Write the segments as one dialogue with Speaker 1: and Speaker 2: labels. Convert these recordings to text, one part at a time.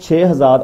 Speaker 1: 6000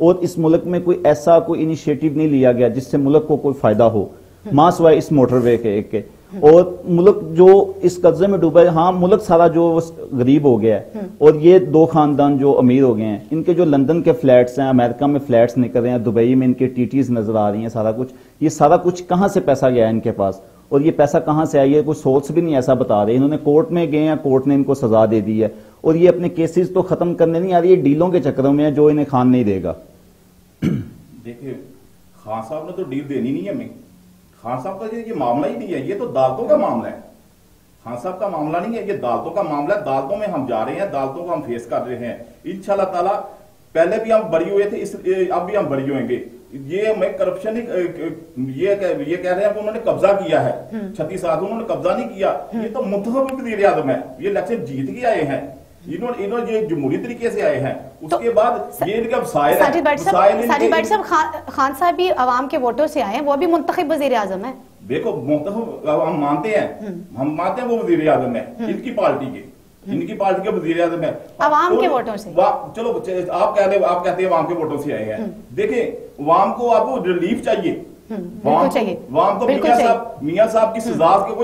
Speaker 1: اور اس ملک میں کوئی ایسا کوئی انیشیٹو نہیں لیا گیا جس سے ملک کو کوئی فائدہ ہو ماں سوائے اس موٹر وے کے اور ملک جو اس قرضے میں ڈوبا ہے. ہاں ملک سارا جو غریب ہو گیا ہے اور یہ 2 خاندان جو امیر ہو گئے ہیں, ان کے جو لندن کے فلیٹس ہیں, امریکہ میں فلیٹس نکل رہے ہیں, دبئی میں ان کے ٹیٹیز نظر آ رہی ہیں, سارا کچھ, یہ سارا کچھ کہاں سے پیسہ گیا ہے ان کے پاس, اور یہ پیسہ کہاں سے آئی ہے کوئی سورس بھی نہیں ایسا بتا رہے. انہوں نے کورٹ میں گئے ہیں, کورٹ نے ان کو سزا دے دی ہے, اور یہ اپنے کیسز تو ختم کرنے نہیں آ رہی, یہ ڈیلوں کے چکروں میں ہے جو انہیں خان نہیں دے گا.
Speaker 2: دیکھیے خان صاحب نے تو ڈیل دینی نہیں ہے ہمیں. خان صاحب کا یہ معاملہ ہی نہیں ہے, یہ تو عدالتوں کا معاملہ ہے. خان صاحب کا معاملہ نہیں ہے, یہ عدالتوں کا معاملہ ہے. عدالتوں میں ہم جا رہے ہیں, عدالتوں کو ہم فیس کر رہے ہیں انشاءاللہ تعالیٰ. پہلے بھی ہم بری ہوئے تھے, اب بھی ہم بری ہوئیں گے. یہ میں کرپشن یہ کہہ رہے ہیں کہ انہوں نے قبضہ کیا ہے 36 سال, انہوں نے قبضہ نہیں کیا. یہ تو منتخب وزیر اعظم ہے, یہ الیکشن جیت کے آئے ہیں, انہوں یہ جمہوری طریقے سے آئے ہیں. اس کے بعد یہ ان کا وسائل ہے.
Speaker 3: ساجد بٹ صاحب, خان صاحب بھی عوام کے ووٹوں سے آئے ہیں, وہ بھی منتخب وزیر اعظم ہے.
Speaker 2: دیکھو منتخب ہم مانتے ہیں وہ وزیر اعظم ہے ان کی پارٹی کے وزیر اعظم ہے
Speaker 3: عوام کے ووٹوں سے.
Speaker 2: چلو آپ کہتے ہیں عوام کے ووٹوں سے آئے ہیں. دیکھیں عوام کو آپ کو ریلیف چاہیے, عوام کو میاں صاحب کی سزا کے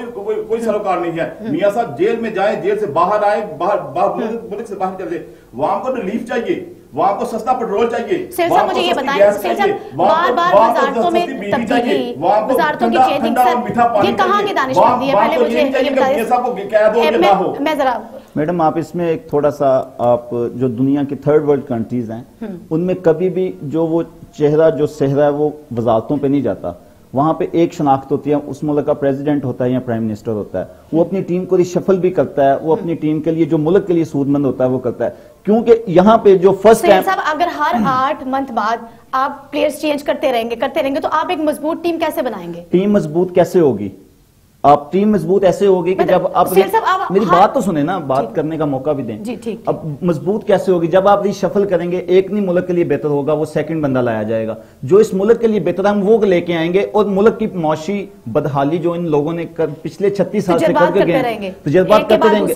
Speaker 2: کوئی سروکار نہیں ہے. میاں صاحب جیل میں جائیں, جیل سے باہر آئے, ملک سے باہر چلے, عوام کو ریلیف چاہیے, وہاں کو سستا پیٹرول چاہیے.
Speaker 3: سیل صاحب مجھے یہ بتائیں, سیل صاحب بار بار وزارتوں میں تبدیلی, وزارتوں کی چینجنگ, سر یہ کہاں کی دانشمندی ہے؟ پہلے مجھے یہ بتائیں. میں ذرا
Speaker 1: میڈم آپ اس میں ایک تھوڑا سا, آپ جو دنیا کی 3rd ورلڈ کنٹریز ہیں ان میں کبھی بھی جو وہ چہرہ جو صحرا ہے وہ وزارتوں پہ نہیں جاتا. وہاں پہ ایک شناخت ہوتی ہے, اس ملک کا پریزیڈنٹ ہوتا ہے یا پرائم منسٹر ہوتا ہے, وہ اپنی ٹیم کو ریشفل بھی کرتا ہے, وہ اپنی ٹیم کے لیے جو ملک کے لیے سود مند ہوتا ہے وہ کرتا ہے. کیونکہ یہاں پہ جو فرسٹ ٹائم
Speaker 3: صاحب اگر ہر 8 منتھ بعد آپ پلیئرز چینج کرتے رہیں گے تو آپ ایک مضبوط ٹیم کیسے بنائیں گے؟
Speaker 1: ٹیم مضبوط کیسے ہوگی؟ آپ ٹیم مضبوط ایسے ہوگی کہ جب آپ میری بات تو سنیں نا, بات کرنے کا موقع بھی دیں. اب مضبوط کیسے ہوگی؟ جب آپ ریشفل کریں گے, ایک نہیں ملک کے لیے بہتر ہوگا, وہ سیکنڈ بندہ لایا جائے گا جو اس ملک کے لیے بہتر ہے, ہم وہ لے کے آئیں گے. اور ملک کی معاشی بدحالی جو ان لوگوں نے پچھلے 36 سال سے کر کے گئے, تجربات کرتے رہیں گے.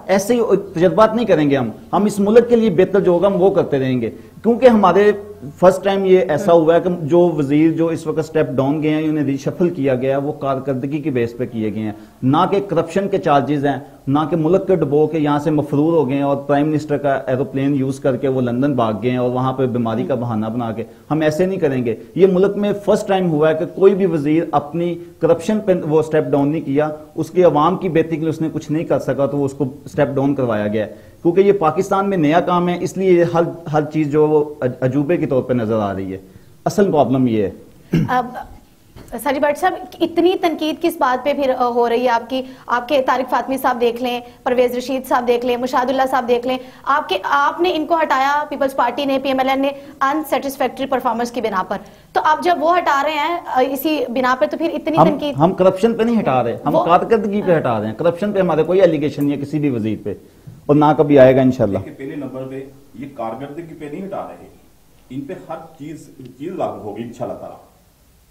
Speaker 1: ایسے ہی تجربات نہیں کریں گے ہم اس ملک کے لیے بہتر جو ہوگا ہم وہ کرتے رہیں گے. کیونکہ ہمارے فرسٹ ٹائم یہ ایسا ہوا ہے کہ جو وزیر جو اس وقت سٹیپ ڈاؤن گئے ہیں, انہیں ریشفل کیا گیا ہے, وہ کارکردگی کی بیس پہ کیے گئے ہیں, نہ کہ کرپشن کے چارجز ہیں, نہ کہ ملک کے ڈبو کے یہاں سے مفرور ہو گئے ہیں اور پرائم منسٹر کا ایروپلین یوز کر کے وہ لندن بھاگ گئے ہیں اور وہاں پہ بیماری کا بہانہ بنا کے. ہم ایسے نہیں کریں گے. یہ ملک میں فرسٹ ٹائم ہوا ہے کہ کوئی بھی وزیر اپنی کرپشن پہ وہ سٹیپ ڈاؤن نہیں کیا, اس کے عوام کی بہتری کے لیے اس نے کچھ نہیں کر سکا تو وہ اس کو سٹیپ ڈاؤن کروایا گیا ہے. کیونکہ یہ پاکستان میں نیا کام ہے, اس لیے ہر چیز جو وہ عجوبے کے طور پہ نظر آ رہی ہے. اصل پرابلم یہ ہے.
Speaker 3: ساجد بٹ صاحب اتنی تنقید کس بات پہ پھر ہو رہی ہے آپ کے طارق فاطمی صاحب دیکھ لیں, پرویز رشید صاحب دیکھ لیں, مشاہد اللہ صاحب دیکھ لیں, آپ نے ان کو ہٹایا, پیپلز پارٹی نے, پی ایم ایل این نے ان سیٹسفیکٹری پرفارمنس کی بنا پر, تو اب جب وہ ہٹا رہے ہیں اسی بنا پہ تو پھر اتنی تنقید.
Speaker 1: ہم کرپشن پہ نہیں ہٹا رہے, ہم کارکردگی پہ ہٹا رہے ہیں. کرپشن پہ ہمارے کوئی ایلیگیشن نہیں ہے کسی بھی وزیر پہ, اور نہ کبھی آئے گا انشاءاللہ.
Speaker 2: پہلے نمبر پہ یہ کارکردگی پہ نہیں ہٹا رہے, ان پہ ہر چیز لاگو ہوگی انشاءاللہ تعالیٰ.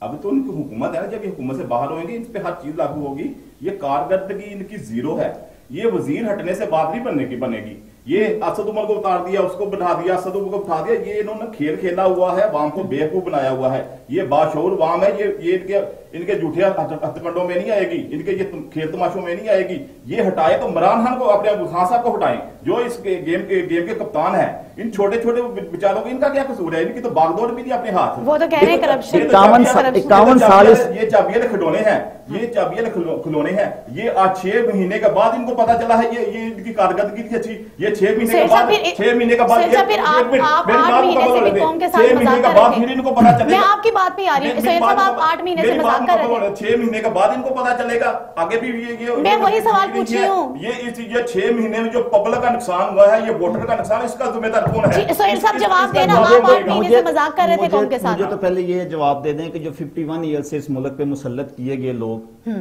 Speaker 2: ابھی تو ان کی حکومت ہے نا, جب یہ حکومت سے باہر ہوئیں گے ان پہ ہر چیز لاگو ہوگی. یہ کارکردگی ان کی زیرو ہے. یہ وزیر ہٹنے سے بات نہیں بنے گی. یہ اسد عمر کو اتار دیا, اس کو بٹھا دیا, اسد عمر کو اٹھا دیا. یہ انہوں نے کھیل کھیلا ہوا ہے, عوام کو بیوقوف بنایا ہوا ہے. یہ باشعور عوام ہے, یہ ان کے جھوٹے ہتھ کنڈوں میں نہیں آئے گی, ان کے یہ کھیل تماشوں میں نہیں آئے گی. یہ ہٹائے تو عمران خان کو, اپنے خان صاحب کو ہٹائیں جو اس گیم کے کپتان ہیں. ان چھوٹے چھوٹے بیچاروں کو ان کا کیا قصور ہے؟ ان کی تو باغ دوڑ بھی نہیں اپنے ہاتھ.
Speaker 3: وہ تو کہہ رہے ہیں کرپشن.
Speaker 1: 51 سال
Speaker 2: یہ چابیل کھلونے ہیں, یہ چابیل کھلونے ہیں. یہ آج 6 مہینے کے بعد ان کو پتا چلا ہے یہ ان کی کارکردگی تھی اچھی. یہ 6 مہینے کے بعد 6 مہینے کے بعد 6 مہینے کے بعد ان کو پتا چلے گا. آگے بھی
Speaker 3: میں وہی سوال پوچھ رہی ہوں.
Speaker 2: یہ 6 مہینے میں جو پبلک کا نقصان ہوا ہے, یہ ووٹر کا نقصان, اس کا ذمہ دار کون ہے؟
Speaker 3: سہیل صاحب جواب دینا, آپ 8 مہینے سے مذاق کر رہے تھے قوم کے ساتھ.
Speaker 1: مجھے تو پہلے یہ جواب دے دیں کہ جو 51 ایئر سے اس ملک پہ مسلط کیے گئے لوگ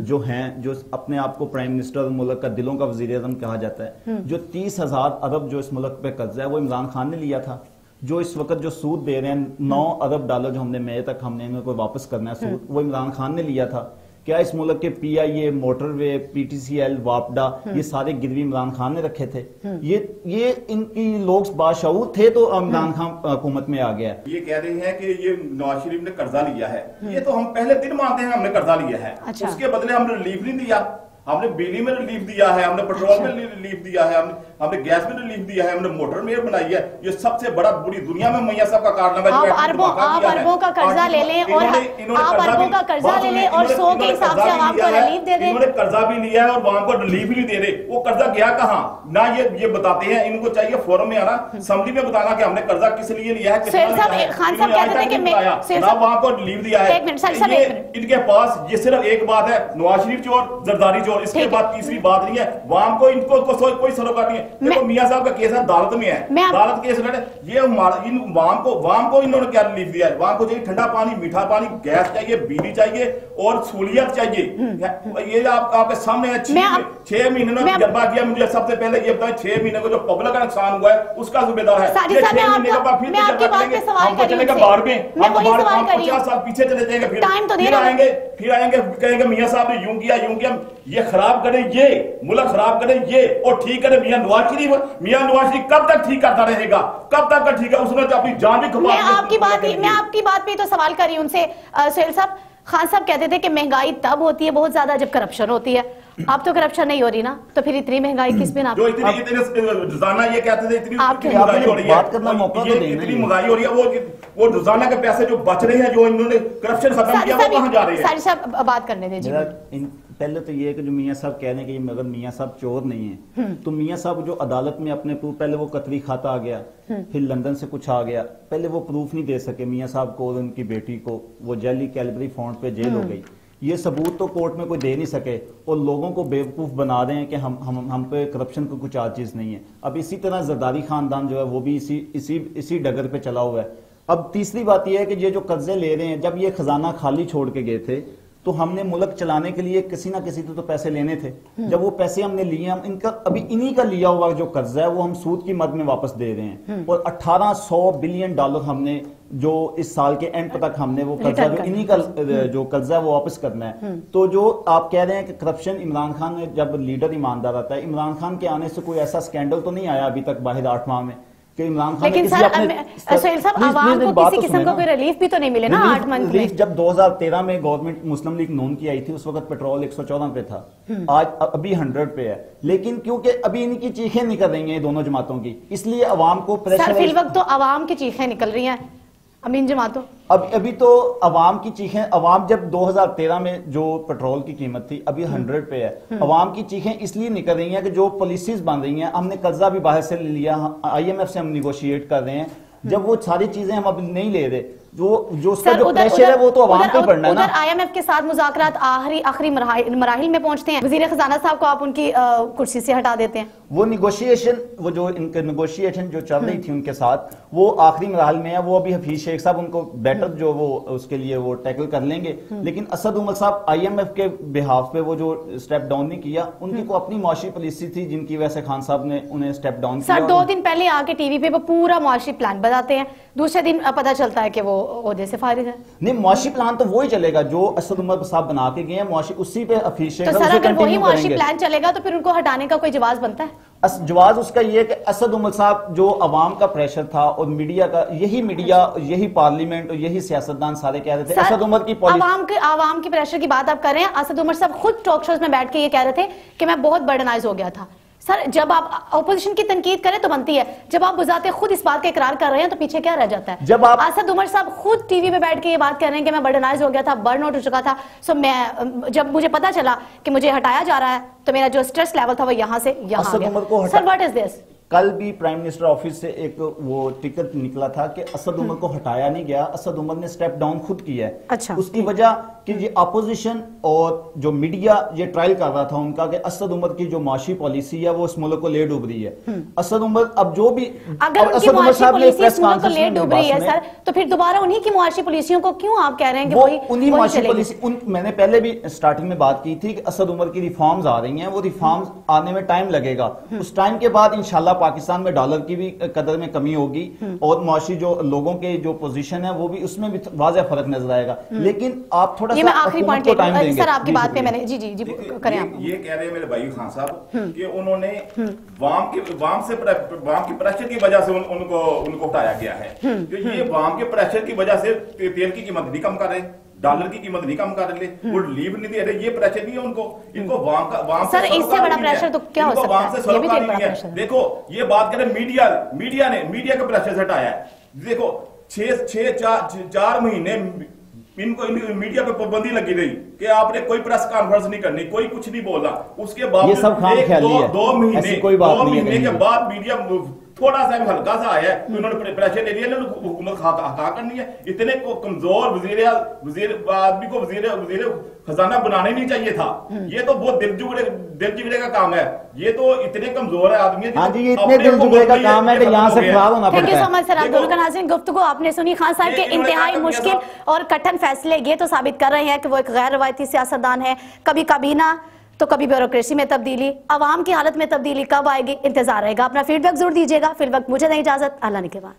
Speaker 1: جو ہیں, جو اپنے آپ کو پرائم منسٹر ملک کا دلوں کا وزیر اعظم کہا جاتا ہے, جو 30,000 ارب جو اس ملک پہ قرضہ ہے وہ عمران خان نے لیا تھا. جو اس وقت جو سود دے رہے ہیں $9 ارب جو ہم نے مئی تک ہم نے انہیں کو واپس کرنا ہے سود, وہ عمران خان نے لیا تھا. کیا اس ملک کے پی آئی اے، موٹر وے، پی ٹی سی ایل، واپڈا، یہ سارے گروی عمران خان نے رکھے تھے؟ یہ ان کی لوگ باشعور تھے تو عمران خان حکومت میں آ گیا.
Speaker 2: یہ کہہ رہے ہیں کہ یہ نواز شریف نے قرضہ لیا ہے. یہ تو ہم پہلے دن مانتے ہیں ہم نے قرضہ لیا ہے. اس کے بدلے ہم نے ریلیف نہیں دیا. ہم نے بجلی میں ریلیف دیا ہے, ہم نے پیٹرول میں ریلیف دیا ہے, ہم نے گیس میں ریلیف دیا ہے, ہم نے موٹر میں بنائی ہے. یہ سب سے بڑا پوری دنیا میں میاں صاحب کا کارنامہ ہے.
Speaker 3: آپ اربوں کا قرضہ لے لیں اور آپ اربوں کا قرضہ لے لیں اور 100 کے حساب سے عوام کو ریلیف دے دیں.
Speaker 2: انہوں نے قرضہ بھی لیا ہے اور عوام کو ریلیف بھی نہیں دے رہے. وہ قرضہ گیا کہاں نہ یہ بتاتے ہیں. ان کو چاہیے فورم میں آنا, اسمبلی میں بتانا کہ ہم نے قرضہ کس لیے لیا ہے,
Speaker 3: خان صاحب کہتے تھے کہ
Speaker 2: نہ عوام کو ریلیف دیا ہے. ان کے پاس یہ صرف ایک بات ہے, نواز شریف چور, زرداری چور. اس کے بعد تیسری بات نہیں ہے. عوام کو ان کو کوئی سروکار نہیں ہے. دیکھو میاں صاحب کا کیس ہے عدالت میں ہے, عدالت کیس لڑے. یہ عوام کو انہوں نے کیا ریلیف دیا ہے؟ عوام کو چاہیے ٹھنڈا پانی, میٹھا پانی, گیس چاہیے, بجلی چاہیے اور سہولیت چاہیے. یہ آپ کے سامنے ہے. 6 مہینے میں تجربہ کیا. مجھے سب سے پہلے یہ بتائیں 6 مہینے کو جو پبلک کا نقصان ہوا ہے اس کا ذمہ دار ہے. یہ 6 مہینے کے بعد پھر تجربہ کریں گے, ہم کو چلے گا باہر میں, ہم 50 سال پیچھے چلے جائیں گے. پھر آئیں گے کہیں گے میاں صاحب نے یوں کیا یوں کیا. یہ خراب کرے, یہ ملک خراب کرے یہ, اور ٹھیک کرے میاں نواز شریف. میاں نواز شریف کب تک ٹھیک کرتا رہے گا؟ کب تک کا ٹھیک ہے؟ اس نے اپنی جان بھی کھپا.
Speaker 3: میں آپ کی بات پہ تو سوال کر رہی ہوں ان سے. سہیل صاحب, خان صاحب کہتے تھے کہ مہنگائی تب ہوتی ہے بہت زیادہ جب کرپشن ہوتی ہے. اب تو کرپشن نہیں ہو رہی نا, تو پھر اتنی مہنگائی کس بنا پہ؟
Speaker 2: روزانہ یہ کہتے تھے اتنی مہنگائی ہو رہی ہے, اتنی مہنگائی ہو رہی ہے. وہ روزانہ کے پیسے جو بچ رہے ہیں, جو انہوں نے کرپشن ختم کیا, وہ کہاں جا رہے ہیں؟
Speaker 3: ساری صاحب بات کرنے دیں. جی
Speaker 1: پہلے تو یہ ہے کہ جو میاں صاحب کہہ رہے ہیں کہ اگر میاں صاحب چور نہیں ہیں, تو میاں صاحب جو عدالت میں اپنے پہلے وہ قطری کھاتا آ گیا, پھر لندن سے کچھ آ گیا, پہلے وہ پروف نہیں دے سکے میاں صاحب کو اور ان کی بیٹی کو. وہ جیلی کیلبری فونڈ پہ جیل ہو گئی. یہ ثبوت تو کورٹ میں کوئی دے نہیں سکے اور لوگوں کو بیوقوف بنا رہے ہیں کہ ہم پہ کرپشن کو کچھ چارجز نہیں ہے. اب اسی طرح زرداری خاندان جو ہے وہ بھی اسی ڈگر پہ چلا ہوا ہے. اب تیسری بات یہ ہے کہ یہ جو قرضے لے رہے ہیں, جب یہ خزانہ خالی چھوڑ کے گئے تھے تو ہم نے ملک چلانے کے لیے کسی نہ کسی تو پیسے لینے تھے. جب وہ پیسے ہم نے لیے, ہم ان کا ابھی انہی کا لیا ہوا جو قرضہ ہے وہ ہم سود کی مد میں واپس دے رہے ہیں. اور $1800 بلین ہم نے جو اس سال کے اینڈ تک ہم نے وہ قرضہ جو انہی کا جو قرضہ ہے وہ واپس کرنا ہے. تو جو آپ کہہ رہے ہیں کہ کرپشن, عمران خان نے جب لیڈر ایماندار آتا ہے, عمران خان کے آنے سے کوئی ایسا سکینڈل تو نہیں آیا ابھی تک واحد 8 ماہ میں کہ عمران خان
Speaker 3: لیکن سہیل صاحب عوام کو کسی قسم کا کوئی ریلیف بھی تو نہیں ملے نا 8 منتھ میں.
Speaker 1: جب 2013 میں گورنمنٹ مسلم لیگ نون کی آئی تھی, اس وقت پیٹرول 114 پہ تھا, آج ابھی 100 پہ ہے. لیکن کیونکہ ابھی ان کی چیخیں نکل رہی ہیں دونوں جماعتوں کی, اس لیے عوام کو
Speaker 3: سر فی الوقت تو عوام کی چیخیں نکل رہی ہیں امین جماعتوں.
Speaker 1: ابھی تو عوام کی چیخیں, عوام جب 2013 میں جو پیٹرول کی قیمت تھی ابھی 100 پہ ہے, عوام کی چیخیں اس لیے نکل رہی ہیں کہ جو پالیسیز بن رہی ہیں, ہم نے قرضہ بھی باہر سے لے لیا, IMF سے ہم نیگوشیٹ کر رہے ہیں. جب وہ ساری چیزیں ہم اب نہیں لے رہے, جو اس کا جو پریشر ہے وہ تو عوام کو پڑنا ہے نا.
Speaker 3: ادھر IMF کے ساتھ مذاکرات آخری مراحل میں پہنچتے ہیں, وزیر خزانہ صاحب کو آپ ان کی کرسی سے ہٹا دیتے ہیں.
Speaker 1: وہ جو ان کے نیگوشیشن جو چل رہی تھی ان کے ساتھ وہ آخری مراحل میں ہے. وہ ابھی حفیظ شیخ صاحب ان کو بیٹر جو وہ اس کے لیے وہ ٹیکل کر لیں گے. لیکن اسد عمر صاحب IMF کے بہاف پہ وہ جو سٹیپ ڈاؤن نہیں کیا, ان کی کوئی اپنی معاشی پالیسی تھی جن کی وجہ سے خان صاحب نے انہیں سٹیپ ڈاؤن کیا.
Speaker 3: سر 2 دن پہلے آ کے ٹی وی پہ وہ پورا معاشی پلان بتاتے ہیں, دوسرے دن پتہ چلتا ہے کہ وہ عہدے سے فارغ ہے.
Speaker 1: نہیں, معاشی پلان تو وہی چلے گا جو اسد عمر صاحب بنا کے گئے ہیں, معاشی اسی پہ حفیظ شیخ
Speaker 3: صاحب. تو سر اگر وہی معاشی پلان چلے گا تو پھر ان کو ہٹانے کا کوئی جواز بنتا ہے؟
Speaker 1: جواز اس کا یہ ہے کہ اسد عمر صاحب جو عوام کا پریشر تھا اور میڈیا کا, یہی پارلیمنٹ اور یہی سیاستدان سارے کہہ رہے تھے اسد عمر کی
Speaker 3: عوام کی پریشر کی بات آپ کر رہے ہیں. اسد عمر صاحب خود ٹاک شوز میں بیٹھ کے یہ کہہ رہے تھے کہ میں بہت برڈنائز ہو گیا تھا. سر جب آپ اپوزیشن کی تنقید کریں تو بنتی ہے, جب آپ بذات خود اس بات کا اقرار کر رہے ہیں تو پیچھے کیا رہ جاتا ہے؟
Speaker 1: جب آپ
Speaker 3: اسد عمر صاحب خود ٹی وی پہ بیٹھ کے یہ بات کر رہے ہیں کہ میں برڈنائز ہو گیا تھا, برن آؤٹ ہو چکا تھا. سو میں جب مجھے پتا چلا کہ مجھے ہٹایا جا رہا ہے تو میرا جو سٹریس لیول تھا وہ یہاں سے یہاں آ گیا. سر واٹ از دس؟
Speaker 1: کل بھی پرائم منسٹر آفس سے ایک وہ ٹکٹ نکلا تھا کہ اسد عمر کو ہٹایا نہیں گیا, اسد عمر نے سٹیپ ڈاؤن خود کیا ہے. اس کی وجہ کہ یہ اپوزیشن اور جو میڈیا یہ ٹرائل کر رہا تھا ان کا کہ اسد عمر کی جو معاشی پالیسی ہے وہ اس ملک کو لے ڈوب رہی ہے. اسد عمر اب جو بھی
Speaker 3: اگر ان کی معاشی پالیسی اس ملک کو لے ڈوب رہی ہے سر, تو پھر دوبارہ انہی کی معاشی پالیسیوں کو کیوں آپ کہہ رہے ہیں کہ وہی
Speaker 1: انہی معاشی پالیسی. میں نے پہلے بھی سٹارٹنگ میں بات کی تھی کہ اسد عمر کی ریفارمز آ رہی ہیں, وہ ریفارمز آنے میں ٹائم لگے گا. اس ٹائم کے بعد انشاءاللہ پاکستان میں ڈالر کی بھی قدر میں کمی ہوگی اور معاشی جو لوگوں کے جو پوزیشن ہے وہ بھی اس میں بھی واضح فرق نظر آئے گا. لیکن آپ تھوڑا سا حکومت کو ٹائم دیں گے.
Speaker 3: سر آپ کی بات پہ میں نے جی کریں آپ.
Speaker 2: یہ کہہ رہے ہیں میرے بھائی خان صاحب کہ انہوں نے وام کی پریشر کی وجہ سے ان کو ہٹایا گیا ہے. یہ وام کے پریشر کی وجہ سے تیل کی قیمت نہیں کم کر رہے, ڈالر کی قیمت نہیں کم کر رہے, وہ لیو نہیں دے رہے. یہ پریشر نہیں ہے ان کو وام
Speaker 3: سر اس سے بڑا پریشر تو کیا ہو سکتا ہے؟ یہ بھی ایک بڑا پریشر ہے.
Speaker 2: دیکھو یہ بات کریں میڈیا کا پریشر سے ہٹایا ہے. دیکھو 4 مہینے ان کو میڈیا پہ پابندی لگی رہی کہ آپ نے کوئی پریس کانفرنس نہیں کرنی, کوئی کچھ نہیں بولنا. اس کے بعد 2 مہینے کے بعد میڈیا تھوڑا سا ہلکا سا آیا ہے, انہوں نے پریشر لے لیا, حکومت خواہ کرنی ہے. اتنے کو کمزور وزیر آدمی کو وزیر خزانہ بنانا ہی نہیں چاہیے تھا. یہ تو بہت دل جگڑے کا کام ہے. یہ تو اتنے کمزور ہے آدمی.
Speaker 1: ہاں جی, یہ اتنے دل جگڑے کا کام ہے کہ یہاں سے فرار ہونا پڑتا ہے.
Speaker 3: تھینک یو سو مچ سر. آپ دونوں کا ناظرین گفتگو آپ نے سنی. خان صاحب کے انتہائی مشکل اور کٹھن فیصلے یہ تو ثابت کر رہے ہیں کہ وہ ایک غیر روایتی سیاستدان ہے. کبھی کابینہ تو کبھی بیوروکریسی میں تبدیلی, عوام کی حالت میں تبدیلی کب آئے گی انتظار رہے گا. اپنا فیڈ بیک ضرور دیجیے گا. فی الوقت مجھے دیں اجازت. اللہ نے کے بعد.